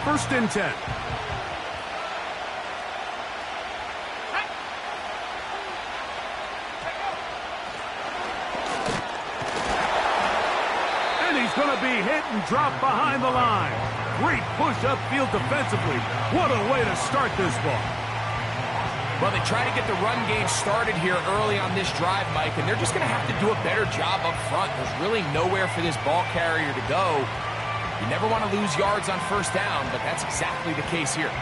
first and 10. And he's going to be hit and dropped behind the line. Great push upfield defensively. What a way to start this ball. Well, they try to get the run game started here early on this drive, Mike, and they're just going to have to do a better job up front. There's really nowhere for this ball carrier to go. You never want to lose yards on first down, but that's exactly the case here.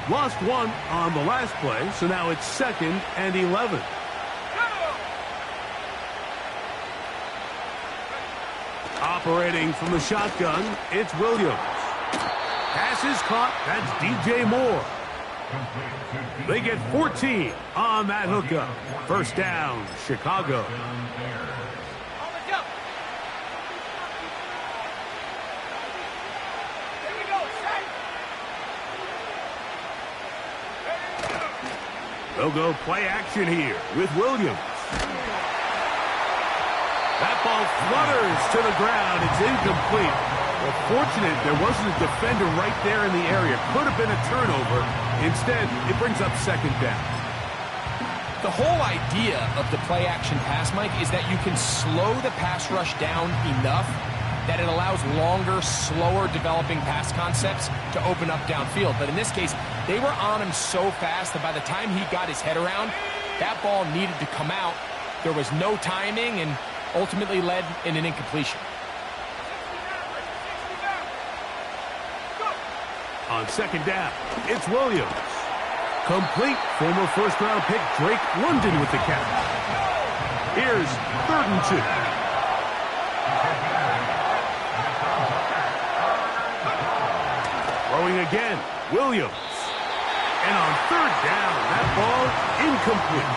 Lost one on the last play, so now it's 2nd and 11. Operating from the shotgun, it's Williams. Pass is caught. That's DJ Moore. They get 14 on that hookup. First down, Chicago. They'll go play action here with Williams. That ball flutters to the ground. It's incomplete. Well, fortunate there wasn't a defender right there in the area. Could have been a turnover. Instead, it brings up second down. The whole idea of the play-action pass, Mike, is that you can slow the pass rush down enough that it allows longer, slower developing pass concepts to open up downfield. But in this case, they were on him so fast that by the time he got his head around, that ball needed to come out. There was no timing and ultimately led in an incompletion. On second down, it's Williams. Complete. Former first-round pick Drake London with the catch. Here's 3rd and 2. Throwing again, Williams. And on 3rd down, that ball incomplete.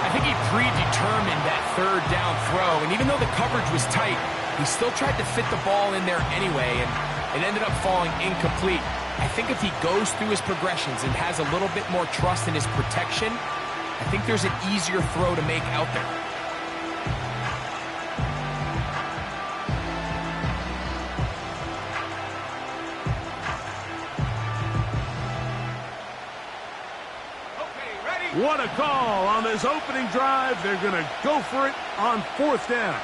I think he predetermined that 3rd down throw, and even though the coverage was tight, he still tried to fit the ball in there anyway, and it ended up falling incomplete. I think if he goes through his progressions and has a little bit more trust in his protection, I think there's an easier throw to make out there. What a call on this opening drive. They're going to go for it on 4th down.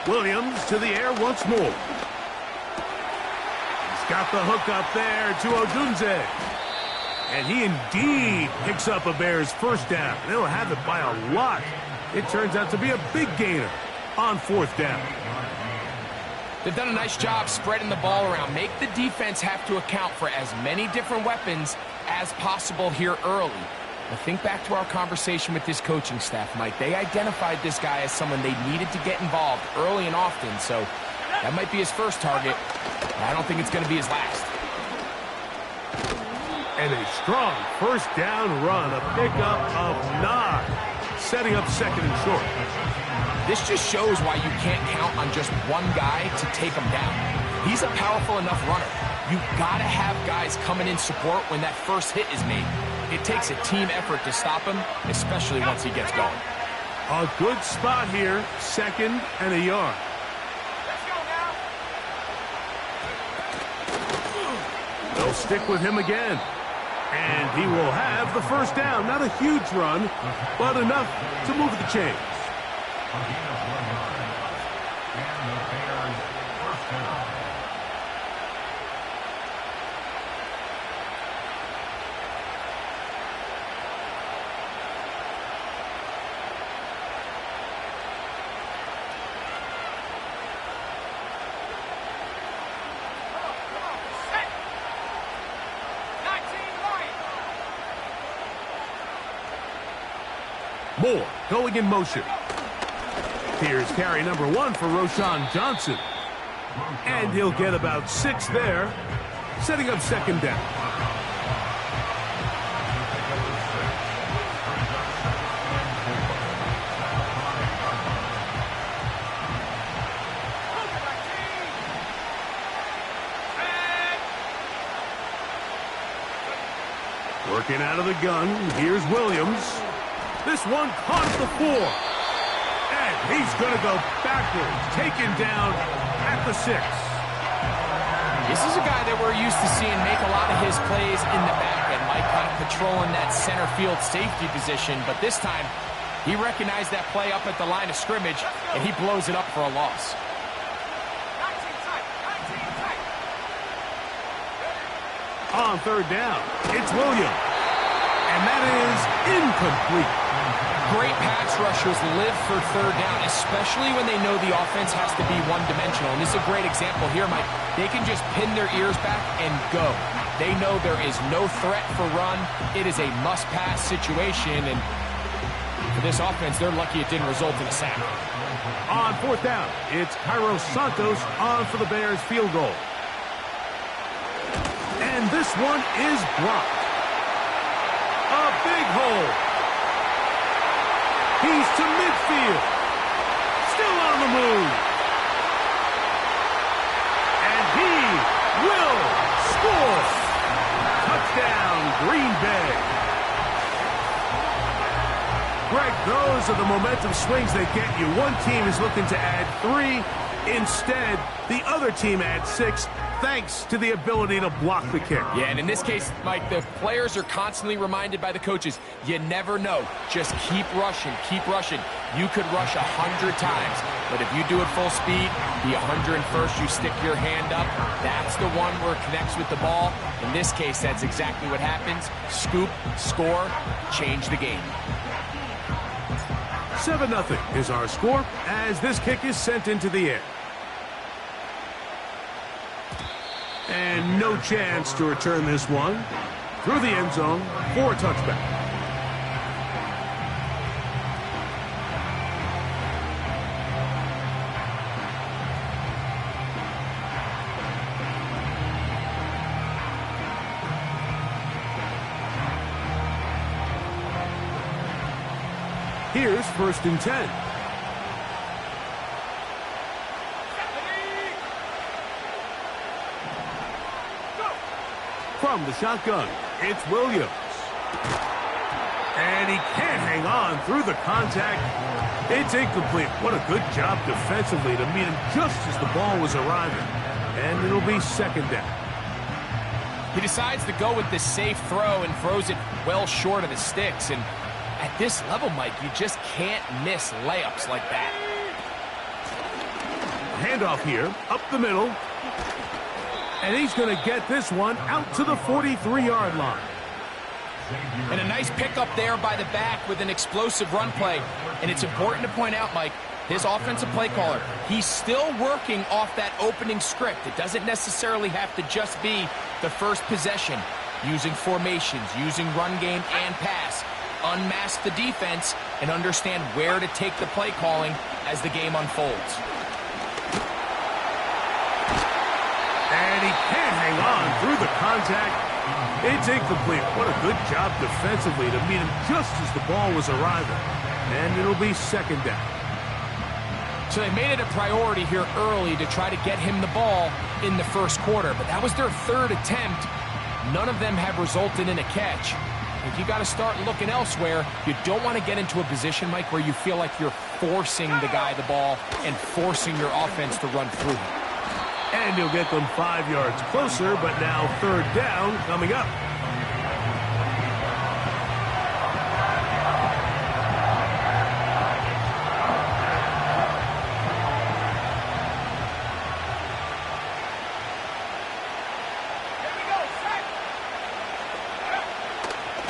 Williams to the air once more. He's got the hook up there to Odunze. And he indeed picks up a Bears first down. They'll have it by a lot. It turns out to be a big gainer on 4th down. They've done a nice job spreading the ball around. Make the defense have to account for as many different weapons as possible here early. But think back to our conversation with this coaching staff, Mike. They identified this guy as someone they needed to get involved early and often, so that might be his first target. I don't think it's going to be his last. And a strong first down run, a pickup of 9, setting up 2nd and short. This just shows why you can't count on just one guy to take him down. He's a powerful enough runner. You've got to have guys coming in support when that first hit is made. It takes a team effort to stop him, especially once he gets going. A good spot here, 2nd and a yard. They'll stick with him again. And he will have the first down. Not a huge run, but enough to move the chains. Moore going in motion. Here's carry number 1 for Roschon Johnson. And he'll get about 6 there, setting up 2nd down. Working out of the gun, here's Williams. This one caught at the 4. And he's going to go backwards, taken down at the 6. This is a guy that we're used to seeing make a lot of his plays in the back end, Mike, kind of patrolling that center field safety position. But this time, he recognized that play up at the line of scrimmage, and he blows it up for a loss. On third down, it's Williams. And that is incomplete. Great pass rushers live for third down, especially when they know the offense has to be one-dimensional. And this is a great example here, Mike. They can just pin their ears back and go. They know there is no threat for run. It is a must-pass situation, and for this offense, they're lucky it didn't result in a sack. On fourth down, it's Cairo Santos on for the Bears field goal. And this one is blocked. A big hole. He's to midfield. Still on the move. And he will score. Touchdown, Green Bay. Greg, those are the momentum swings that get you. One team is looking to add 3. Instead, the other team adds 6, thanks to the ability to block the kick. Yeah, and in this case, Mike, the players are constantly reminded by the coaches, you never know. Just keep rushing, keep rushing. You could rush 100 times, but if you do it full speed, the 101st, you stick your hand up. That's the one where it connects with the ball. In this case, that's exactly what happens. Scoop, score, change the game. 7-0 is our score as this kick is sent into the air. And no chance to return this one through the end zone for a touchback. Here's 1st and 10. From the shotgun, it's Williams. And he can't hang on through the contact. It's incomplete. What a good job defensively to meet him just as the ball was arriving. And it'll be 2nd down. He decides to go with the safe throw and throws it well short of the sticks. And at this level, Mike, you just can't miss layups like that. Handoff here, up the middle. And he's going to get this one out to the 43-yard line. And a nice pickup there by the back with an explosive run play. And it's important to point out, Mike, his offensive play caller, he's still working off that opening script. It doesn't necessarily have to just be the first possession. Using formations, using run game and pass. Unmask the defense and understand where to take the play calling as the game unfolds. And he can't hang on through the contact. It's incomplete. What a good job defensively to meet him just as the ball was arriving. And it'll be 2nd down. So they made it a priority here early to try to get him the ball in the first quarter. But that was their 3rd attempt. None of them have resulted in a catch. If you got to start looking elsewhere, you don't want to get into a position, Mike, where you feel like you're forcing the guy the ball and forcing your offense to run through him. And he'll get them 5 yards closer, but now 3rd down coming up.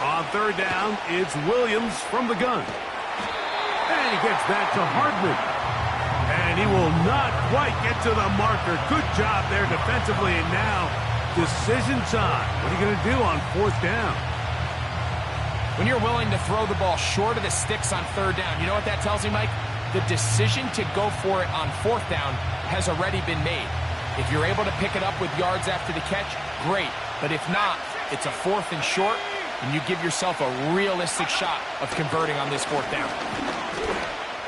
On 3rd down, it's Williams from the gun. And he gets that to Hardman. And he will not quite get to the marker. Good job there defensively. And now, decision time. What are you going to do on 4th down? When you're willing to throw the ball short of the sticks on 3rd down, you know what that tells me, Mike? The decision to go for it on 4th down has already been made. If you're able to pick it up with yards after the catch, great. But if not, it's a 4th and short, and you give yourself a realistic shot of converting on this 4th down.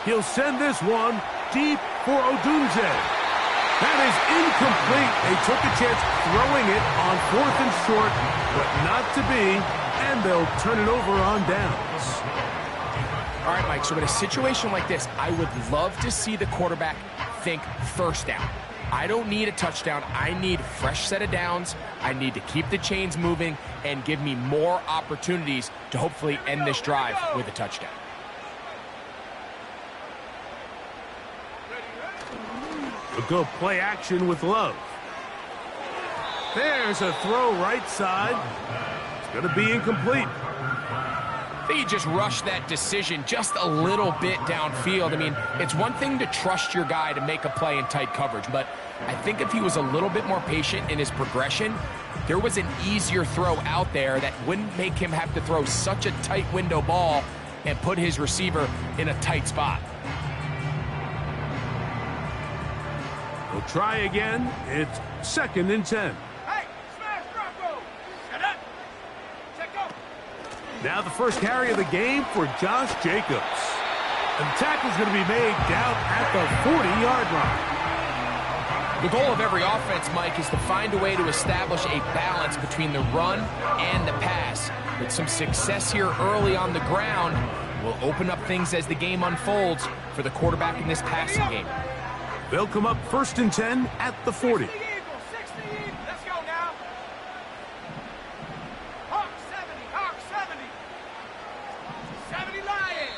He'll send this one deep for Odunze. That is incomplete. They took a chance throwing it on 4th and short, but not to be. and they'll turn it over on downs. All right, Mike, so in a situation like this, I would love to see the quarterback think first down. I don't need a touchdown. I need a fresh set of downs. I need to keep the chains moving and give me more opportunities to hopefully end this drive with a touchdown. We'll go play action with Love. There's a throw right side. It's going to be incomplete. I think he just rushed that decision just a little bit downfield. I mean, it's one thing to trust your guy to make a play in tight coverage, but I think if he was a little bit more patient in his progression, there was an easier throw out there that wouldn't make him have to throw such a tight window ball and put his receiver in a tight spot. We'll try again. It's 2nd and 10. Hey, smash Bronco! Shut up! Check go! Now the first carry of the game for Josh Jacobs. And the tackle's going to be made down at the 40-yard line. The goal of every offense, Mike, is to find a way to establish a balance between the run and the pass. With some success here early on the ground, will open up things as the game unfolds for the quarterback in this passing game. They'll come up 1st and 10 at the 40. 60 Eagles, let's go now. Hawk 70, 70 Lions.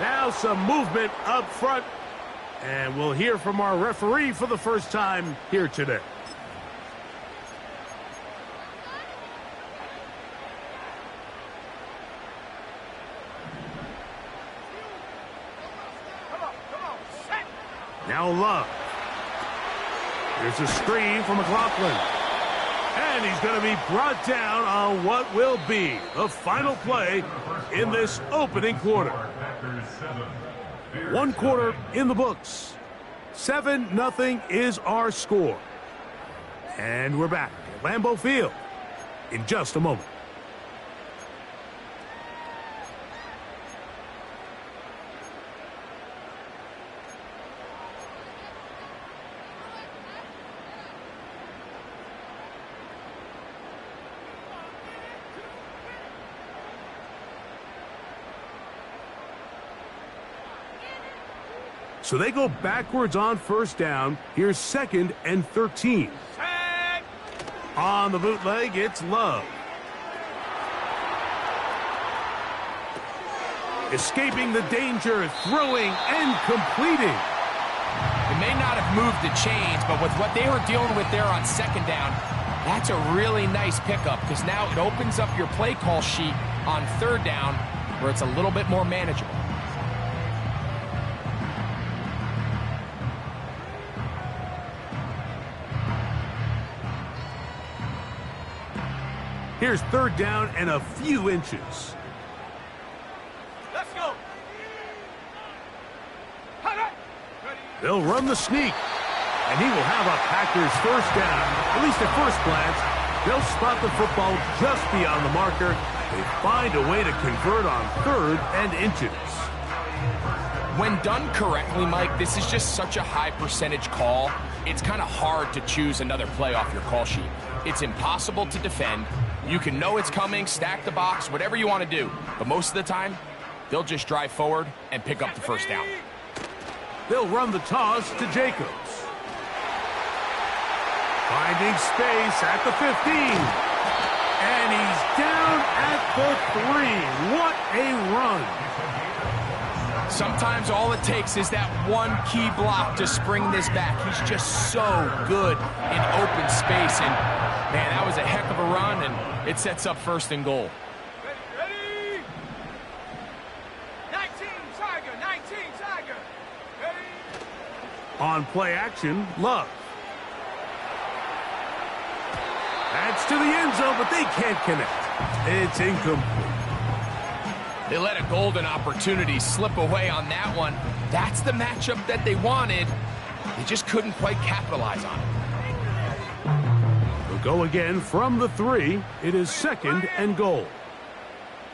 Now some movement up front. And we'll hear from our referee for the first time here today. Come on, set. Now Love. Here's a screen from McLaughlin. And he's going to be brought down on what will be the final play in this opening quarter. 1 quarter in the books. 7-0 is our score. And we're back at Lambeau Field in just a moment. So they go backwards on 1st down. Here's 2nd and 13. Set. On the bootleg, it's Love. Escaping the danger, throwing and completing. They may not have moved the chains, but with what they were dealing with there on 2nd down, that's a really nice pickup because now it opens up your play call sheet on 3rd down where it's a little bit more manageable. Here's 3rd down and a few inches. Let's go. They'll run the sneak. And he will have a Packers 1st down. At least at first glance, they'll spot the football just beyond the marker. They find a way to convert on 3rd and inches. When done correctly, Mike, this is just such a high percentage call. It's kind of hard to choose another play off your call sheet. It's impossible to defend. You can know it's coming, stack the box, whatever you want to do. But most of the time, they'll just drive forward and pick up the 1st down. They'll run the toss to Jacobs. Finding space at the 15. And he's down at the 3. What a run. Sometimes all it takes is that one key block to spring this back. He's just so good in open space. And, man, that was a heck of a run, and it sets up 1st and goal. Ready. 19 Tiger. Ready. On play action, Love. That's to the end zone, but they can't connect. It's incomplete. They let a golden opportunity slip away on that one. That's the matchup that they wanted. They just couldn't quite capitalize on it. They'll go again from the 3. It is 2nd and goal.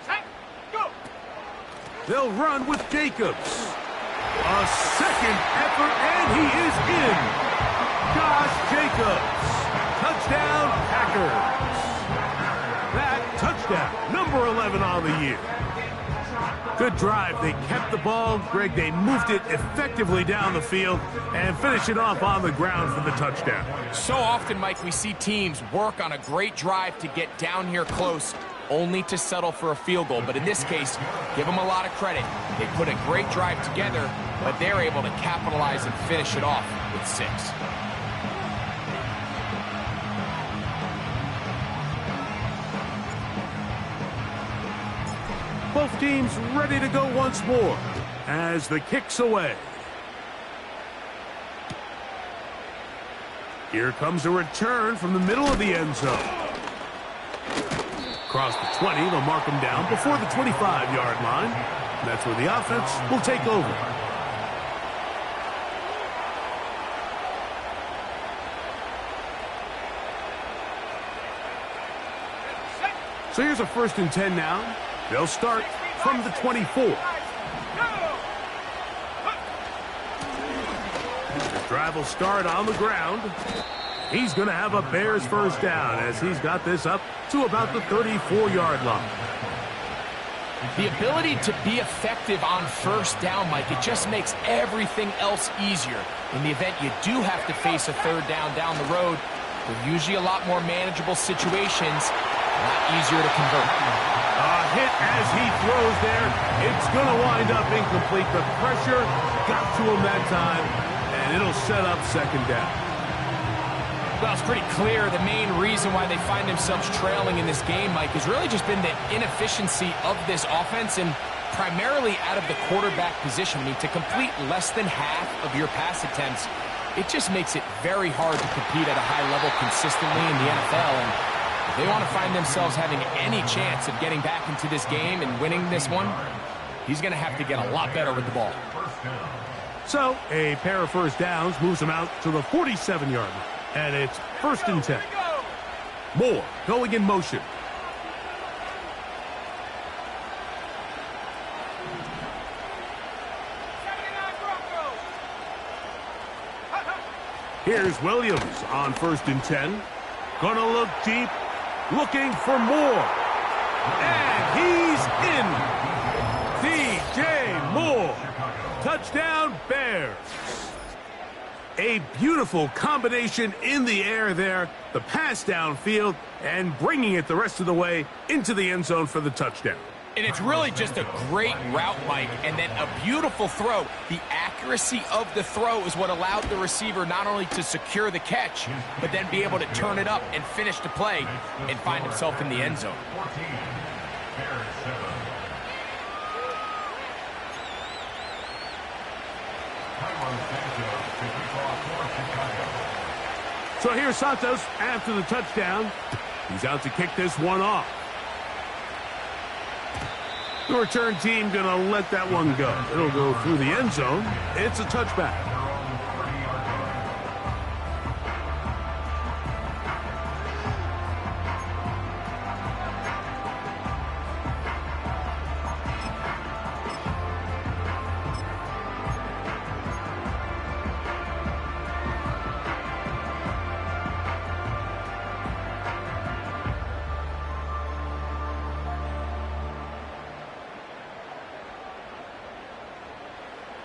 Set. Go. They'll run with Jacobs. A 2nd effort, and he is in. Josh Jacobs. Touchdown, Packers. That touchdown touchdown. Number 11 on the year. Good drive. They kept the ball. Greg, they moved it effectively down the field and finish it off on the ground for the touchdown. So often, Mike, we see teams work on a great drive to get down here close, only to settle for a field goal. But in this case, give them a lot of credit. They put a great drive together, but they're able to capitalize and finish it off with 6. Both teams ready to go once more as the kick's away. Here comes a return from the middle of the end zone. Across the 20, they'll mark him down before the 25-yard line. That's where the offense will take over. So here's a 1st and 10 now. They'll start from the 24. The drive will start on the ground. He's going to have a Bears first down as he's got this up to about the 34-yard line. The ability to be effective on first down, Mike, it just makes everything else easier. In the event you do have to face a 3rd down the road, they're usually a lot more manageable situations, a lot easier to convert. A hit as he throws there. It's going to wind up incomplete. The pressure got to him that time, and it'll set up 2nd down. Well, it's pretty clear the main reason why they find themselves trailing in this game, Mike, has really just been the inefficiency of this offense and primarily out of the quarterback position. I mean, to complete less than half of your pass attempts, it just makes it very hard to compete at a high level consistently in the NFL. And if they want to find themselves having any chance of getting back into this game and winning this one, he's going to have to get a lot better with the ball. So, a pair of 1st downs moves him out to the 47-yard line. And it's 1st and 10. Moore going in motion. Here's Williams on 1st and 10. Gonna look deep, looking for more. And he's in. DJ Moore. Touchdown, Bears. A beautiful combination in the air there. The pass downfield and bringing it the rest of the way into the end zone for the touchdown. And it's really just a great route, Mike, and then a beautiful throw. The accuracy of the throw is what allowed the receiver not only to secure the catch, but then be able to turn it up and finish the play and find himself in the end zone. So here's Santos after the touchdown. He's out to kick this one off. The return team going to let that one go. It'll go through the end zone. It's a touchback.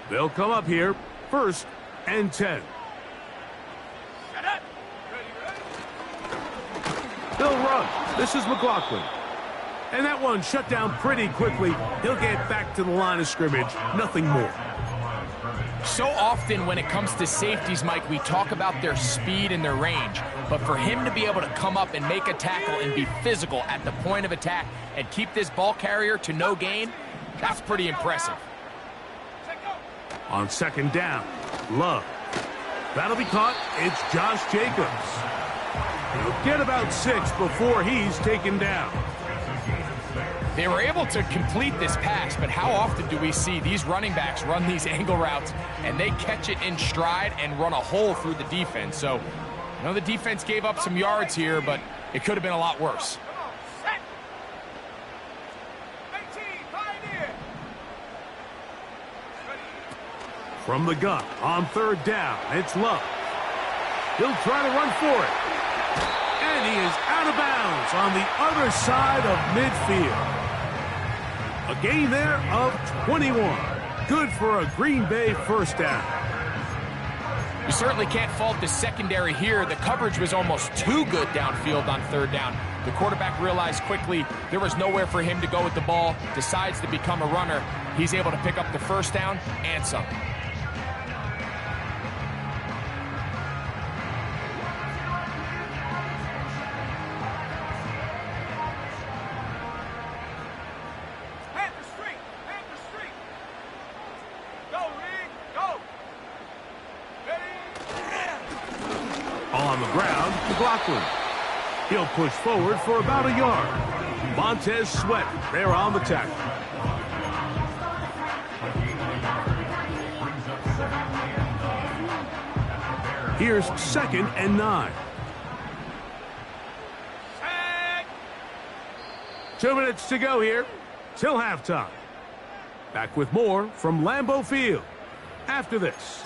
They'll come up here, 1st and 10. They'll run. This is McLaughlin. And that one shut down pretty quickly. He'll get back to the line of scrimmage. Nothing more. So often when it comes to safeties, Mike, we talk about their speed and their range. But for him to be able to come up and make a tackle and be physical at the point of attack and keep this ball carrier to no gain, that's pretty impressive. On 2nd down, Love. That'll be caught. It's Josh Jacobs. He'll get about 6 before he's taken down. They were able to complete this pass, but how often do we see these running backs run these angle routes and they catch it in stride and run a hole through the defense? So, I know the defense gave up some yards here, but it could have been a lot worse. From the gun, on 3rd down, it's Love. He'll try to run for it. And he is out of bounds. goes on the other side of midfield. A gain there of 21. Good for a Green Bay first down. You certainly can't fault the secondary here. The coverage was almost too good downfield on third down. The quarterback realized quickly there was nowhere for him to go with the ball, decides to become a runner. He's able to pick up the first down and some. On the ground, McLaughlin. He'll push forward for about a yard. Montez Sweat there on the tackle. Here's 2nd and 9. 2 minutes to go here till halftime. Back with more from Lambeau Field after this.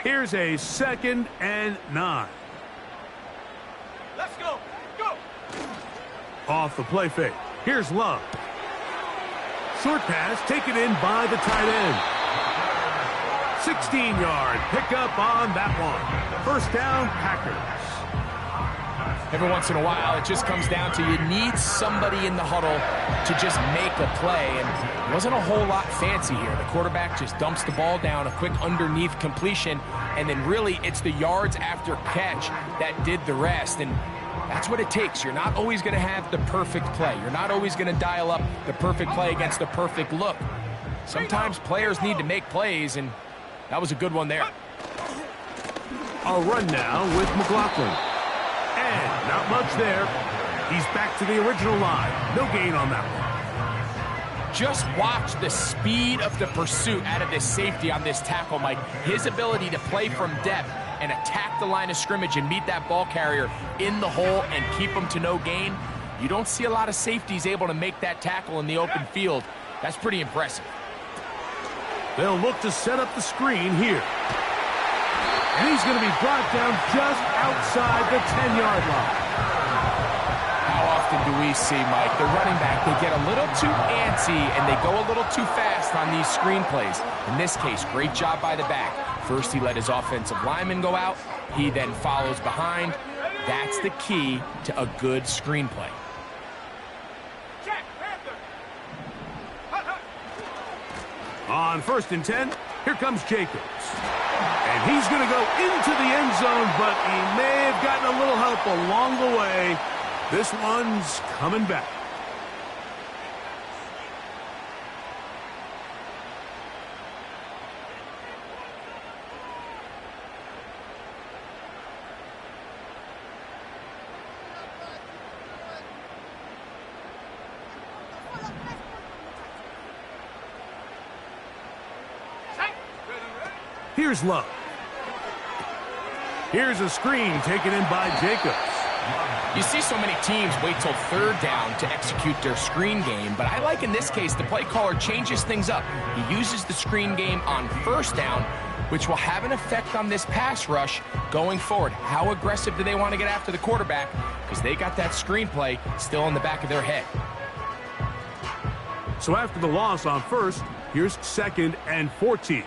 Here's a 2nd and 9. Let's go. Go. Off the play fake. Here's Love. Short pass taken in by the tight end. 16-yard pickup on that one. First down, Packers. Every once in a while, it just comes down to you need somebody in the huddle to just make a play, and it wasn't a whole lot fancy here. The quarterback just dumps the ball down, a quick underneath completion, and then really it's the yards after catch that did the rest, and that's what it takes. You're not always going to have the perfect play. You're not always going to dial up the perfect play against the perfect look. Sometimes players need to make plays, and that was a good one there. A run now with McLaughlin. And not much there. He's back to the original line. No gain on that one. Just watch the speed of the pursuit out of this safety on this tackle, Mike. His ability to play from depth and attack the line of scrimmage and meet that ball carrier in the hole and keep him to no gain. You don't see a lot of safeties able to make that tackle in the open field. That's pretty impressive. They'll look to set up the screen here. And he's going to be brought down just outside the 10-yard line. How often do we see, Mike, the running back, they get a little too antsy and they go a little too fast on these screen plays. In this case, great job by the back. First, he let his offensive lineman go out. He then follows behind. That's the key to a good screen play. On 1st and 10, here comes Jacobs. And he's going to go into the end zone, but he may have gotten a little help along the way. This one's coming back. Here's Love. Here's a screen taken in by Jacobs. You see so many teams wait till 3rd down to execute their screen game, but I like in this case the play caller changes things up. He uses the screen game on 1st down, which will have an effect on this pass rush going forward. How aggressive do they want to get after the quarterback? Because they got that screen play still in the back of their head. So after the loss on 1st, here's 2nd and 14.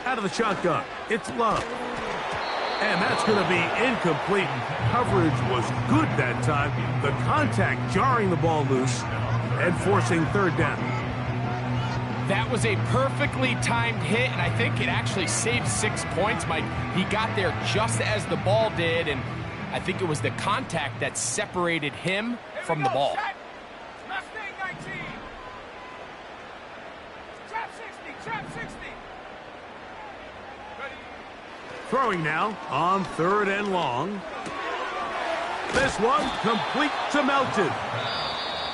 Out of the shotgun, it's Love. And that's going to be incomplete. Coverage was good that time. The contact jarring the ball loose and forcing 3rd down. That was a perfectly timed hit, and I think it actually saved 6 points, Mike. He got there just as the ball did, and I think it was the contact that separated him from the ball. Mustang 19. Trap 60, trap 60. Throwing now on 3rd and long. This one complete to Melton.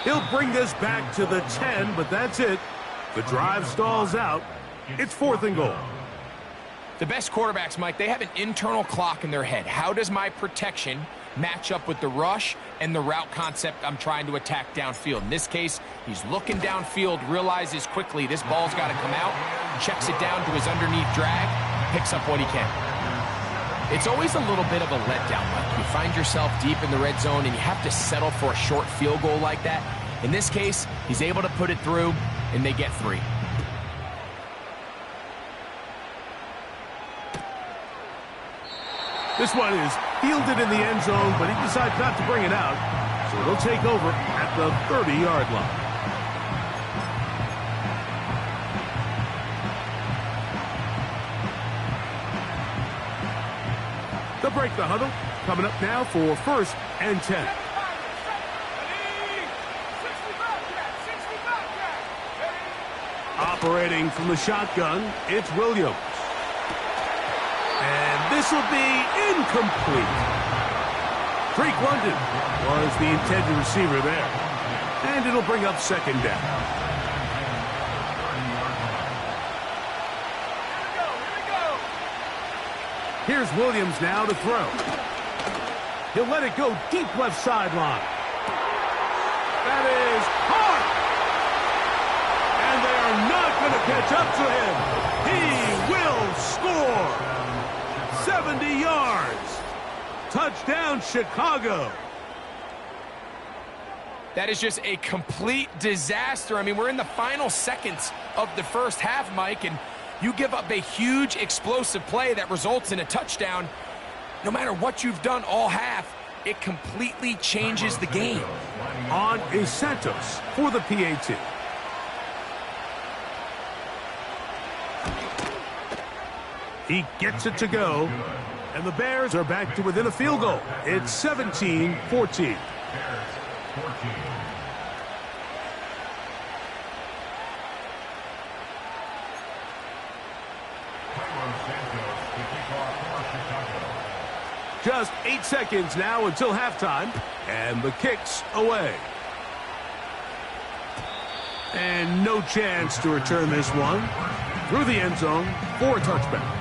He'll bring this back to the 10, but that's it. The drive stalls out. It's 4th and goal. The best quarterbacks, Mike, they have an internal clock in their head. How does my protection match up with the rush and the route concept I'm trying to attack downfield? In this case, he's looking downfield, realizes quickly this ball's got to come out, checks it down to his underneath drag, picks up what he can. It's always a little bit of a letdown, Mike. You find yourself deep in the red zone and you have to settle for a short field goal like that. In this case, he's able to put it through, and they get 3. This one is fielded in the end zone, but he decides not to bring it out. So it'll take over at the 30-yard line. They'll break the huddle. Coming up now for 1st and 10. Operating from the shotgun, it's Williams. And this will be incomplete. Drake London was the intended receiver there. And it'll bring up 2nd down. Here's Williams now to throw. He'll let it go deep left sideline. That is hard. And they are not going to catch up to him. He will score. 70 yards. Touchdown, Chicago. That is just a complete disaster. I mean, we're in the final seconds of the first half, Mike, and you give up a huge explosive play that results in a touchdown. No matter what you've done all half, it completely changes the game. On is Santos for the PAT. He gets it to go, and the Bears are back to within a field goal. It's 17-14. Just 8 seconds now until halftime, and the kick's away. And no chance to return this one through the end zone for a touchback.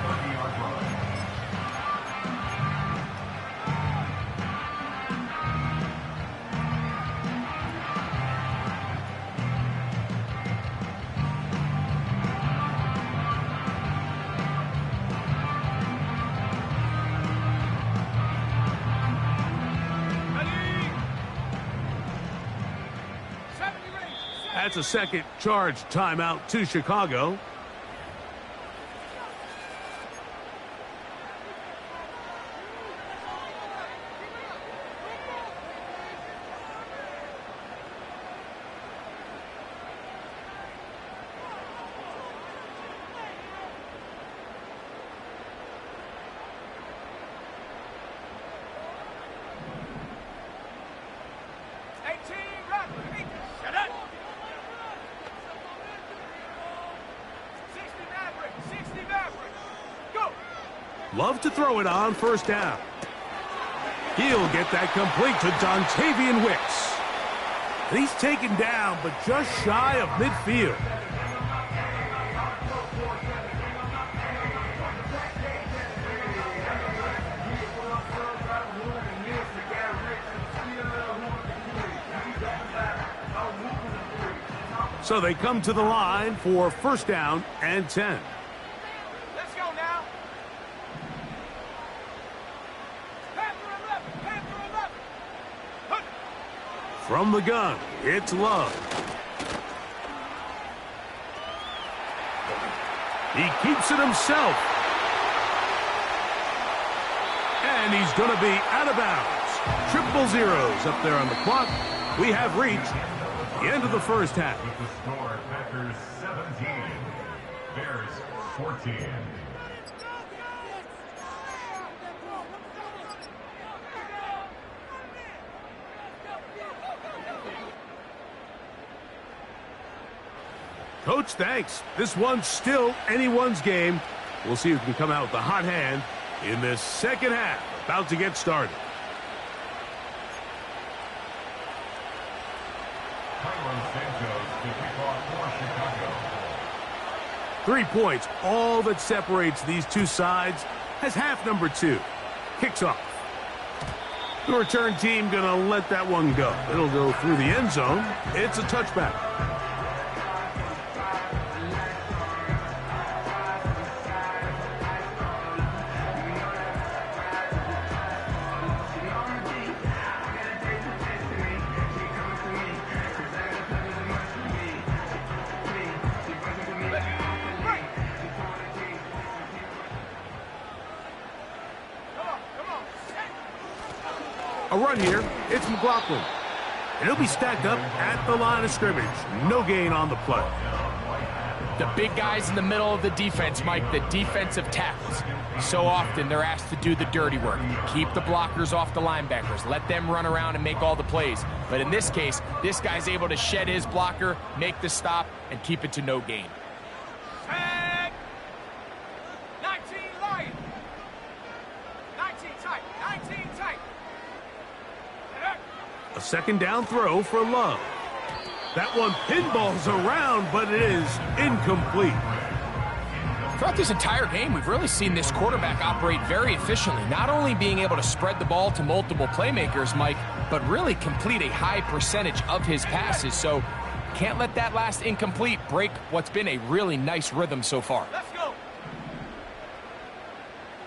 That's a second charge timeout to Chicago. Love to throw it on 1st down. He'll get that complete to Dontavian Wicks. And he's taken down, but just shy of midfield. So they come to the line for 1st down and 10. Let's go now. From the gun, it's Love. He keeps it himself. And he's going to be out of bounds. Triple zeros up there on the clock. We have reached the end of the first half. With the score, Packers 17, Bears 14. Coach, thanks. This one's still anyone's game. We'll see who can come out with the hot hand in this second half. About to get started. Cairo Santos to kick off for Chicago. 3 points, all that separates these two sides, as half number 2 kicks off. The return team going to let that one go. It'll go through the end zone. It's a touchback. A run here. It's McLaughlin. And he'll be stacked up at the line of scrimmage. No gain on the play. The big guys in the middle of the defense, Mike, the defensive tackles. So often they're asked to do the dirty work. Keep the blockers off the linebackers. Let them run around and make all the plays. But in this case, this guy's able to shed his blocker, make the stop, and keep it to no gain. Tag. 19 light. 19 tight. 19 tight. A second down throw for Love. That one pinballs around, but it is incomplete. Throughout this entire game, we've really seen this quarterback operate very efficiently, not only being able to spread the ball to multiple playmakers, Mike, but really complete a high percentage of his passes. So can't let that last incomplete break what's been a really nice rhythm so far. Let's go.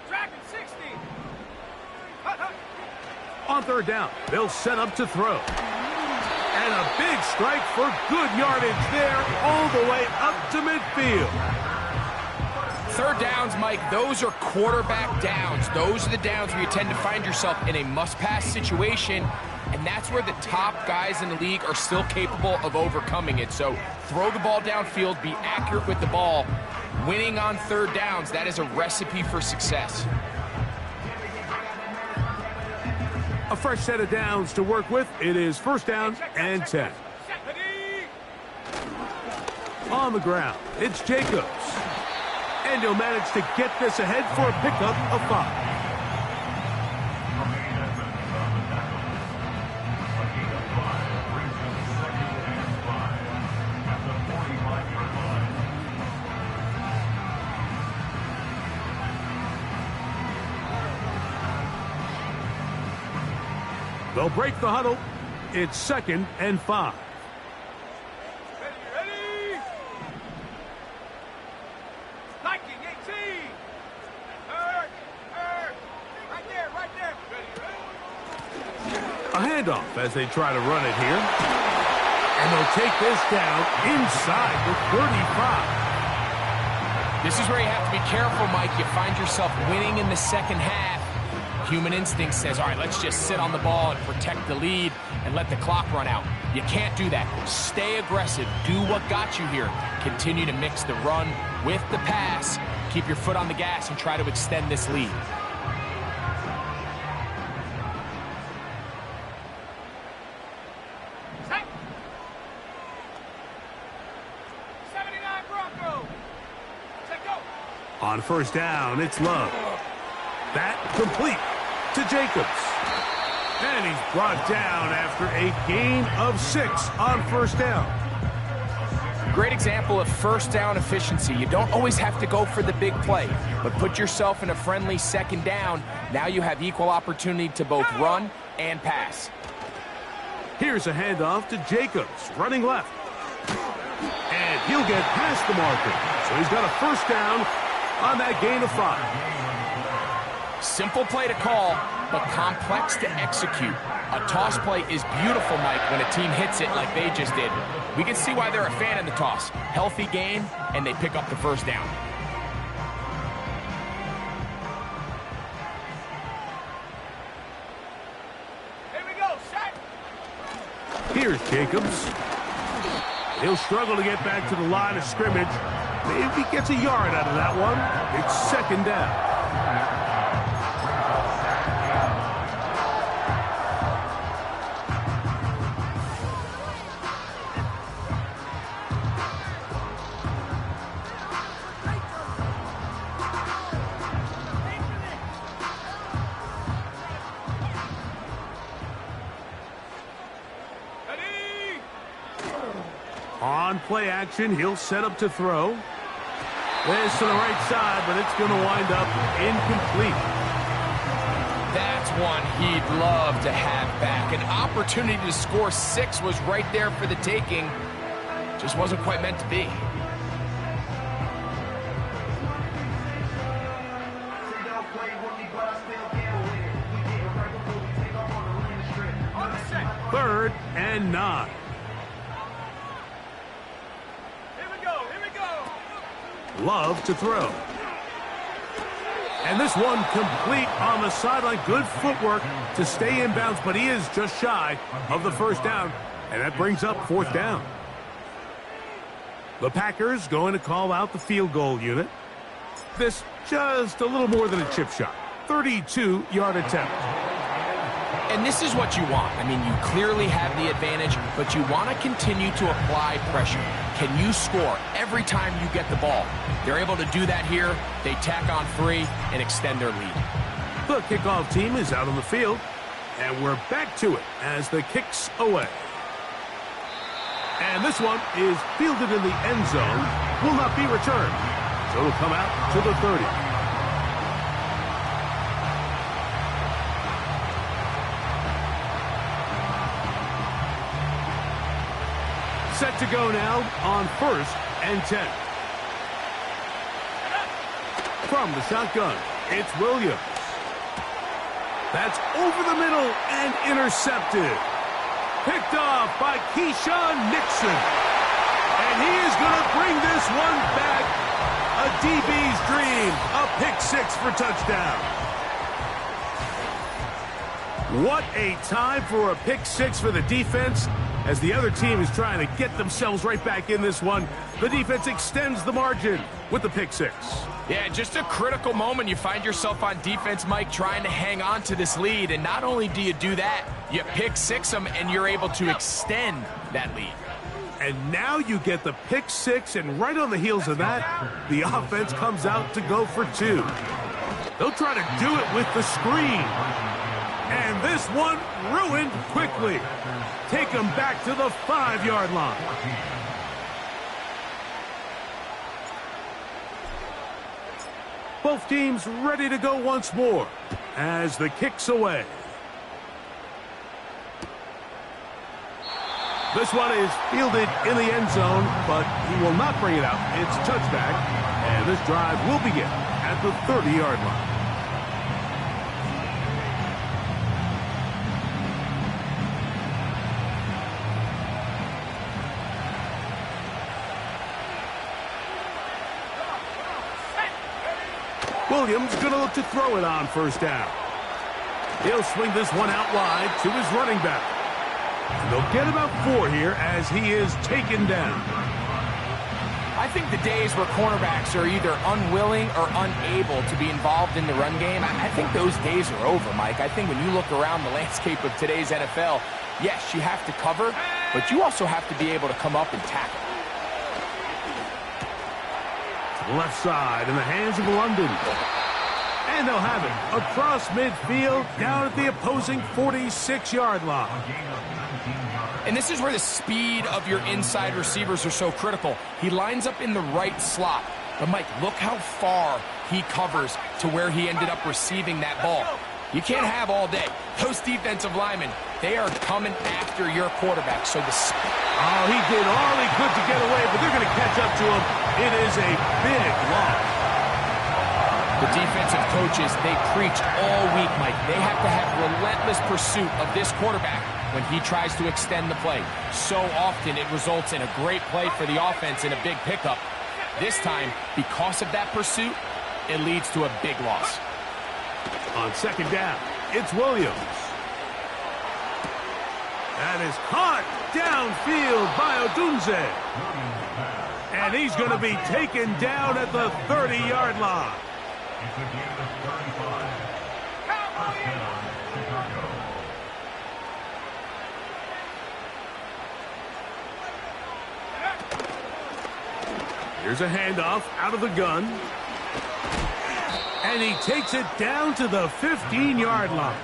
Dragon 60. Hut, hut. On third down, they'll set up to throw. And a big strike for good yardage there all the way up to midfield. Third downs, Mike, those are quarterback downs. Those are the downs where you tend to find yourself in a must-pass situation, and that's where the top guys in the league are still capable of overcoming it. So throw the ball downfield, be accurate with the ball. Winning on third downs, that is a recipe for success. A fresh set of downs to work with. It is first down and 10. On the ground, it's Jacobs. And he'll manage to get this ahead for a pickup of 5. They'll break the huddle. It's second and 5. Ready. Liking 18. Hurt. Right there. A handoff as they try to run it here. And they'll take this down inside the 35. This is where you have to be careful, Mike. You find yourself winning in the second half. Human instinct says, all right, let's just sit on the ball and protect the lead and let the clock run out. You can't do that. Stay aggressive. Do what got you here. Continue to mix the run with the pass. Keep your foot on the gas and try to extend this lead. Set. 79 Bronco. Set go. On first down, it's Love. That complete to Jacobs. And he's brought down after a gain of 6 on first down. Great example of first down efficiency. You don't always have to go for the big play, but put yourself in a friendly second down. Now you have equal opportunity to both run and pass. Here's a handoff to Jacobs, running left. And he'll get past the marker. So he's got a first down on that gain of 5. Simple play to call, but complex to execute. A toss play is beautiful, Mike, when a team hits it like they just did. We can see why they're a fan of the toss. Healthy game, and they pick up the first down. Here we go. Set. Here's Jacobs. He'll struggle to get back to the line of scrimmage. Maybe gets a yard out of that one. It's second down. Ready. On play action, he'll set up to throw. This to the right side, but it's going to wind up incomplete. That's one he'd love to have back. An opportunity to score 6 was right there for the taking. Just wasn't quite meant to be. Third and 9. Here we go. Love to throw. And this one complete on the sideline. Good footwork to stay in bounds, but he is just shy of the first down. And that brings up 4th down. The Packers going to call out the field goal unit. This just a little more than a chip shot. 32-yard attempt. And this is what you want. I mean, you clearly have the advantage, but you want to continue to apply pressure. Can you score every time you get the ball? They're able to do that here. They tack on 3 and extend their lead. The kickoff team is out on the field, and we're back to it as the kick's away. And this one is fielded in the end zone, will not be returned. So it'll come out to the 30. Set to go now on 1st and 10. From the shotgun, it's Williams. That's over the middle and intercepted. Picked off by Keyshawn Nixon. And he is going to bring this one back. A DB's dream. A pick-6 for touchdown. What a time for a pick-6 for the defense. As the other team is trying to get themselves right back in this one, the defense extends the margin with the pick-6. Yeah, just a critical moment. You find yourself on defense, Mike, trying to hang on to this lead. And not only do you do that, you pick-6 them, and you're able to extend that lead. And now you get the pick-6, and right on the heels of that, the offense comes out to go for 2. They'll try to do it with the screen. And this one ruined quickly. Take them back to the 5-yard line. Both teams ready to go once more as the kick's away. This one is fielded in the end zone, but he will not bring it out. It's touchback, and this drive will begin at the 30-yard line. Williams going to look to throw it on 1st down. He'll swing this one out wide to his running back. And they'll get about 4 here as he is taken down. I think the days where cornerbacks are either unwilling or unable to be involved in the run game, I think those days are over, Mike. I think when you look around the landscape of today's NFL, yes, you have to cover, but you also have to be able to come up and tackle. Left side in the hands of London. And they'll have it across midfield down at the opposing 46-yard line. And this is where the speed of your inside receivers are so critical. He lines up in the right slot. But, Mike, look how far he covers to where he ended up receiving that ball. You can't have all day. Those defensive linemen, they are coming after your quarterback. So Oh, he did all he could to get away, but they're going to catch up to him. It is a big loss. The defensive coaches, they preached all week, Mike. They have to have relentless pursuit of this quarterback when he tries to extend the play. So often it results in a great play for the offense and a big pickup. This time, because of that pursuit, it leads to a big loss. On 2nd down, it's Williams. That is caught downfield by Odunze. And he's going to be taken down at the 30-yard line. Here's a handoff out of the gun. And he takes it down to the 15-yard line.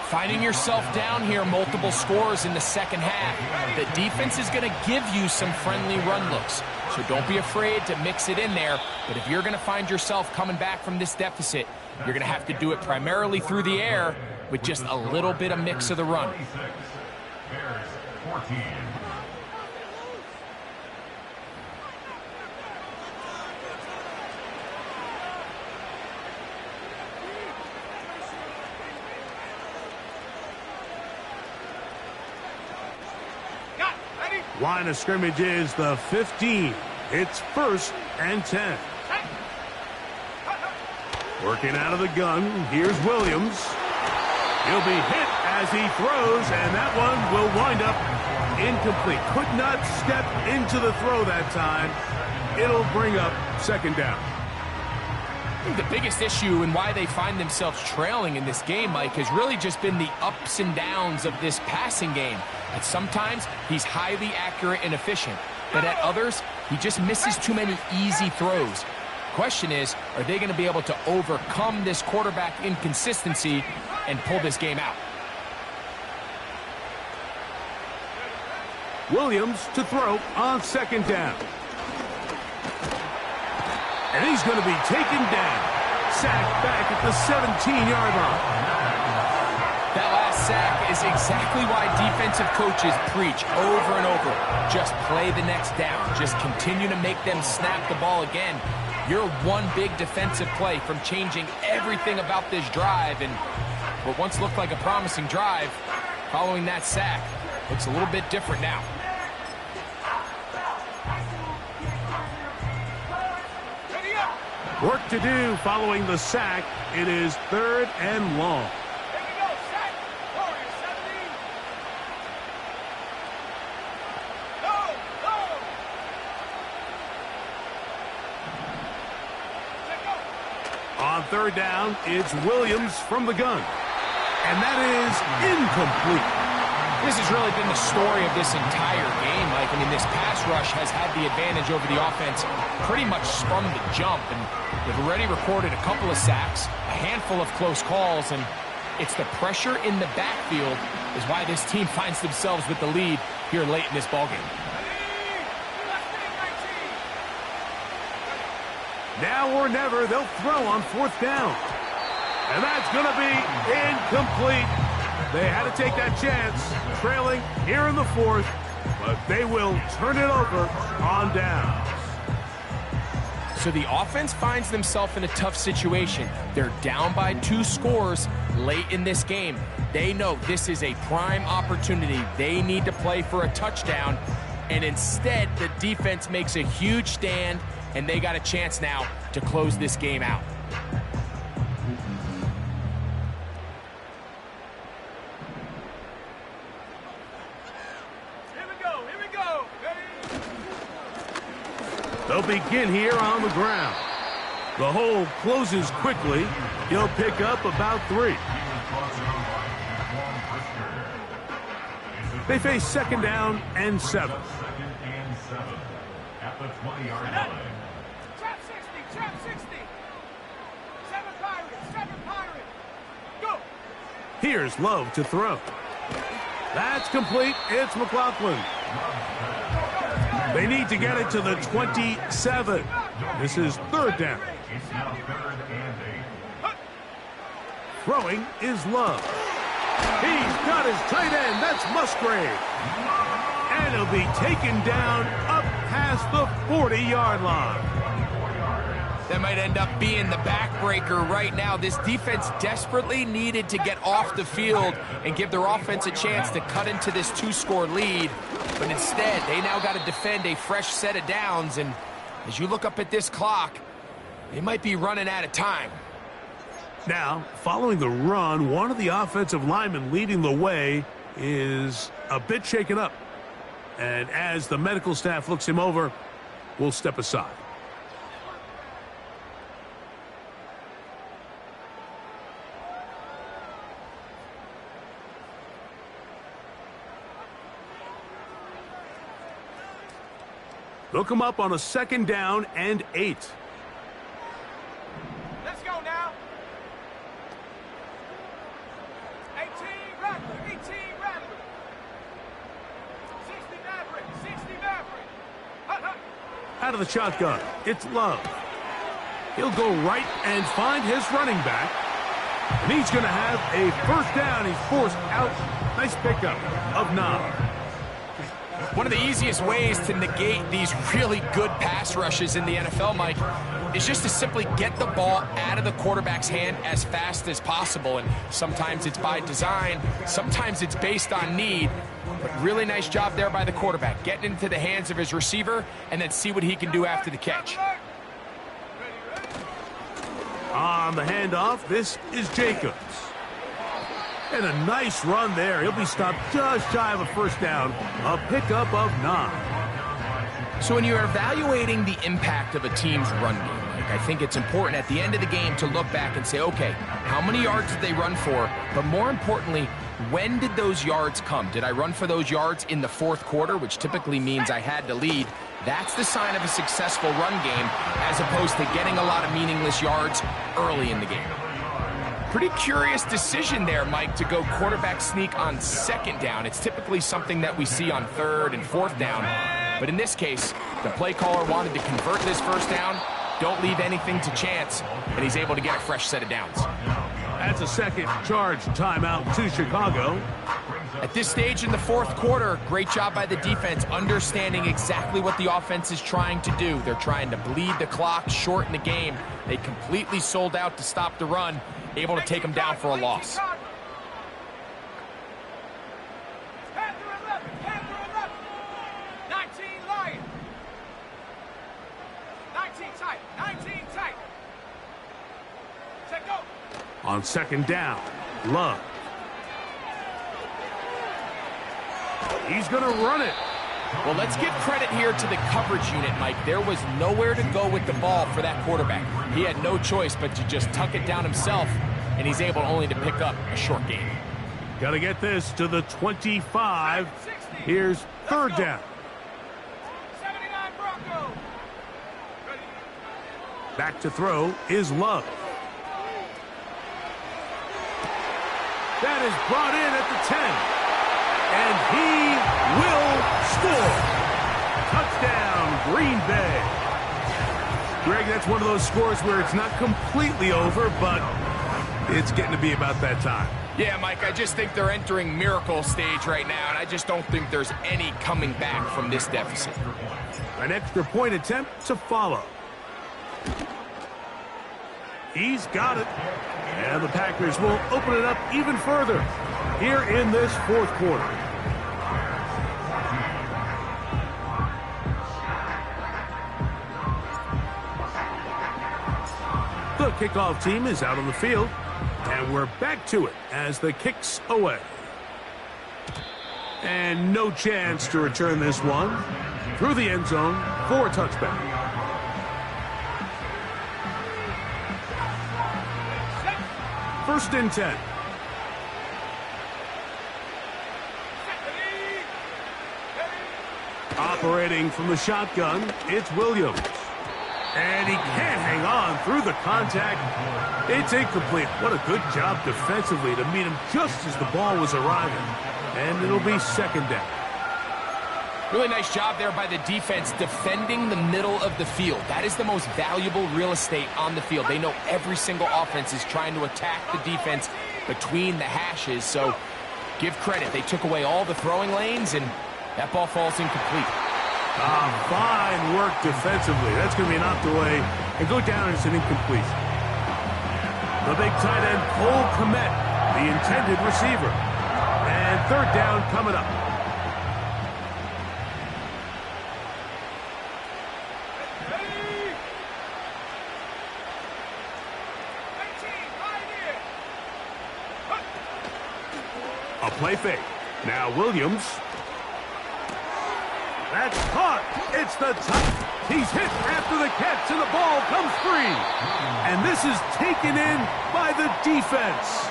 Finding yourself down here multiple scores in the second half. The defense is going to give you some friendly run looks. So don't be afraid to mix it in there. But if you're going to find yourself coming back from this deficit, you're going to have to do it primarily through the air with just a little bit of mix of the run. Bears 14. Line of scrimmage is the 15. It's 1st and 10. Working out of the gun, here's Williams. He'll be hit as he throws, and that one will wind up incomplete. Could not step into the throw that time. It'll bring up 2nd down. I think the biggest issue and why they find themselves trailing in this game, Mike, has really just been the ups and downs of this passing game. And sometimes he's highly accurate and efficient, but at others, he just misses too many easy throws. Question is, are they going to be able to overcome this quarterback inconsistency and pull this game out? Williams to throw on 2nd down. And he's going to be taken down. Sacked back at the 17-yard line. That last sack is exactly why defensive coaches preach over and over. Just play the next down. Just continue to make them snap the ball again. You're one big defensive play from changing everything about this drive. And what once looked like a promising drive, following that sack, looks a little bit different now. Work to do following the sack. It is 3rd and long. On 3rd down, it's Williams from the gun. And that is incomplete. This has really been the story of this entire game, Mike. I mean, this pass rush has had the advantage over the offense pretty much from the jump. And they've already recorded a couple of sacks, a handful of close calls, and it's the pressure in the backfield is why this team finds themselves with the lead here late in this ballgame. Now or never, they'll throw on 4th down. And that's going to be incomplete. They had to take that chance, trailing here in the 4th, but they will turn it over on downs. So the offense finds themselves in a tough situation. They're down by 2 scores late in this game. They know this is a prime opportunity. They need to play for a touchdown, and instead the defense makes a huge stand, and they got a chance now to close this game out. They'll begin here on the ground. The hole closes quickly. He'll pick up about 3. They face 2nd down and 7. At the 20-yard line. Trap 60. 7 Pirates. Go. Here's Love to throw. That's complete. It's McLaughlin. They need to get it to the 27. This is 3rd down. It's now 3rd and 8. Throwing is Love. He's got his tight end. That's Musgrave. And he'll be taken down up past the 40-yard line. That might end up being the backbreaker right now. This defense desperately needed to get off the field and give their offense a chance to cut into this 2-score lead. But instead, they now got to defend a fresh set of downs. And as you look up at this clock, they might be running out of time. Now, following the run, one of the offensive linemen leading the way is a bit shaken up. And as the medical staff looks him over, we'll step aside. They'll come up on a 2nd down and 8. Let's go now. 18. Out of the shotgun, it's Love. He'll go right and find his running back. And he's going to have a first down. He's forced out. Nice pickup of 9. One of the easiest ways to negate these really good pass rushes in the NFL, Mike, is just to simply get the ball out of the quarterback's hand as fast as possible. And sometimes it's by design, sometimes it's based on need. But really nice job there by the quarterback, getting into the hands of his receiver and then see what he can do after the catch. On the handoff, this is Jacobs. And a nice run there. He'll be stopped just shy of a first down. A pickup of 9. So when you're evaluating the impact of a team's run game, Mike, I think it's important at the end of the game to look back and say, okay, how many yards did they run for? But more importantly, when did those yards come? Did I run for those yards in the fourth quarter, which typically means I had to lead? That's the sign of a successful run game, as opposed to getting a lot of meaningless yards early in the game. Pretty curious decision there, Mike, to go quarterback sneak on second down. It's typically something that we see on third and fourth down. But in this case, the play caller wanted to convert this first down, don't leave anything to chance, and he's able to get a fresh set of downs. That's a second charge timeout to Chicago. At this stage in the fourth quarter, great job by the defense, understanding exactly what the offense is trying to do. They're trying to bleed the clock, shorten the game. They completely sold out to stop the run, able to take them down for a loss. Panther 11. 19 Lion. 19 tight. Check go. On second down, Love. He's going to run it. Well, let's give credit here to the coverage unit, Mike. There was nowhere to go with the ball for that quarterback. He had no choice but to just tuck it down himself, and he's able only to pick up a short gain. Got to get this to the 25. Here's third down. 79 Bronco. Back to throw is Love. That is brought in at the 10. And he will score. Touchdown, Green Bay. Greg, that's one of those scores where it's not completely over, but it's getting to be about that time. Yeah, Mike, I just think they're entering miracle stage right now, and I just don't think there's any coming back from this deficit. An extra point attempt to follow. He's got it. And the Packers will open it up even further here in this fourth quarter. The kickoff team is out on the field, and we're back to it as the kick's away. And no chance to return this one through the end zone for a touchback. First and 10. Operating from the shotgun, it's Williams. And he can't hang on through the contact. It's incomplete. What a good job defensively to meet him just as the ball was arriving. And it'll be second down. Really nice job there by the defense defending the middle of the field. That is the most valuable real estate on the field. They know every single offense is trying to attack the defense between the hashes. So give credit. They took away all the throwing lanes, and that ball falls incomplete. Fine work defensively. That's going to be knocked away and go down as an incomplete. The big tight end, Cole Kmet, the intended receiver. And third down coming up. A play fake. Now Williams. That's caught. It's the touch. He's hit after the catch, and the ball comes free. And this is taken in by the defense.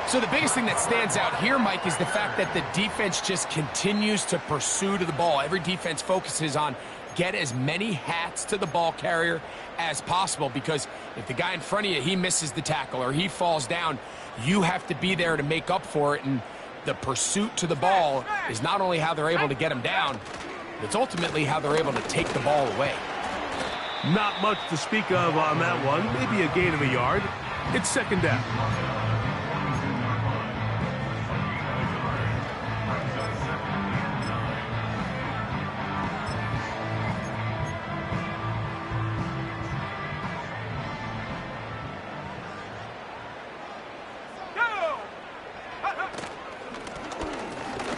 So the biggest thing that stands out here, Mike, is the fact that the defense just continues to pursue to the ball. Every defense focuses on get as many hats to the ball carrier as possible, because if the guy in front of you, he misses the tackle or he falls down, you have to be there to make up for it. And the pursuit to the ball is not only how they're able to get him down, it's ultimately how they're able to take the ball away. Not much to speak of on that one. Maybe a gain of a yard. It's second down.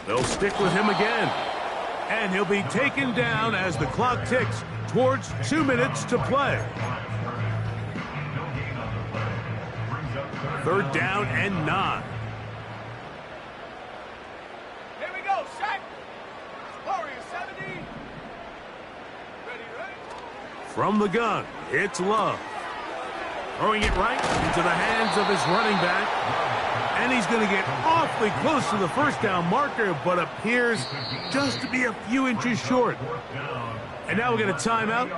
They'll stick with him again. And he'll be taken down as the clock ticks towards 2 minutes to play. Third down and 9. Here we go, set. Warrior 70. Ready. From the gun, it's Love. Throwing it right into the hands of his running back. And he's going to get awfully close to the first down marker, but appears just to be a few inches short. And now we're going to timeout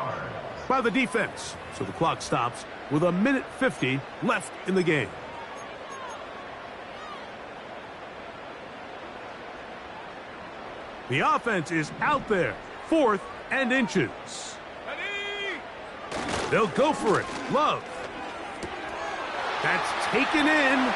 by the defense. So the clock stops with 1:50 left in the game. The offense is out there, 4th and inches. Ready. They'll go for it. Love. That's taken in.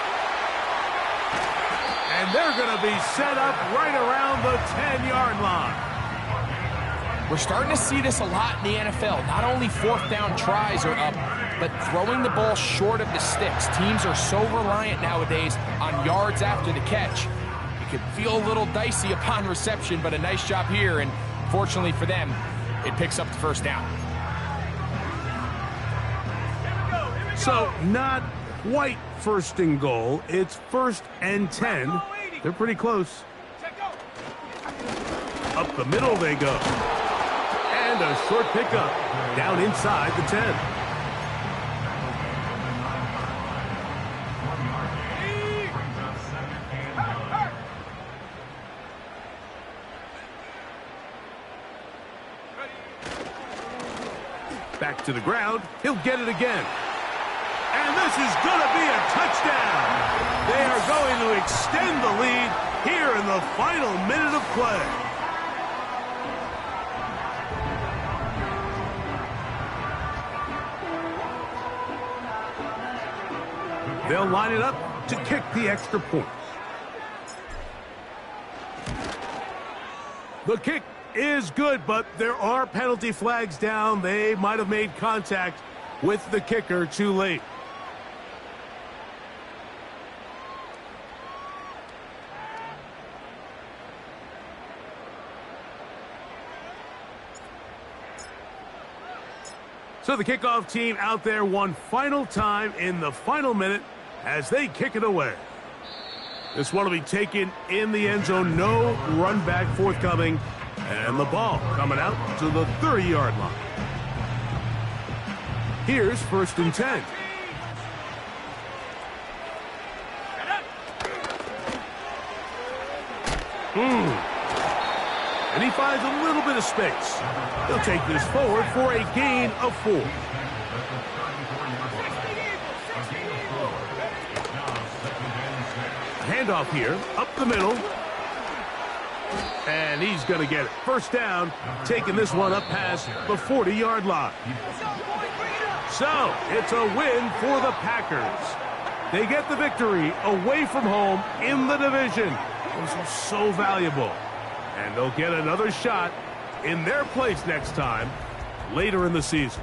And they're going to be set up right around the 10-yard line. We're starting to see this a lot in the NFL. Not only fourth down tries are up, but throwing the ball short of the sticks. Teams are so reliant nowadays on yards after the catch. It could feel a little dicey upon reception, but a nice job here, and fortunately for them, it picks up the first down. So not quite first and goal. It's 1st and 10. They're pretty close. Up the middle they go. And a short pickup down inside the 10. Back to the ground. He'll get it again. And this is going to be a touchdown. They are going to extend the lead here in the final minute of play. They'll line it up to kick the extra point. The kick is good, but there are penalty flags down. They might have made contact with the kicker too late. So the kickoff team out there one final time in the final minute as they kick it away. This one will be taken in the end zone. No run back forthcoming. And the ball coming out to the 30-yard line. Here's 1st and 10. And he finds a little bit of space. He'll take this forward for a gain of 4. Handoff here, up the middle. And he's going to get it. First down, taking this one up past the 40-yard line. So, it's a win for the Packers. They get the victory away from home in the division. Those are so valuable. And they'll get another shot in their place next time, later in the season.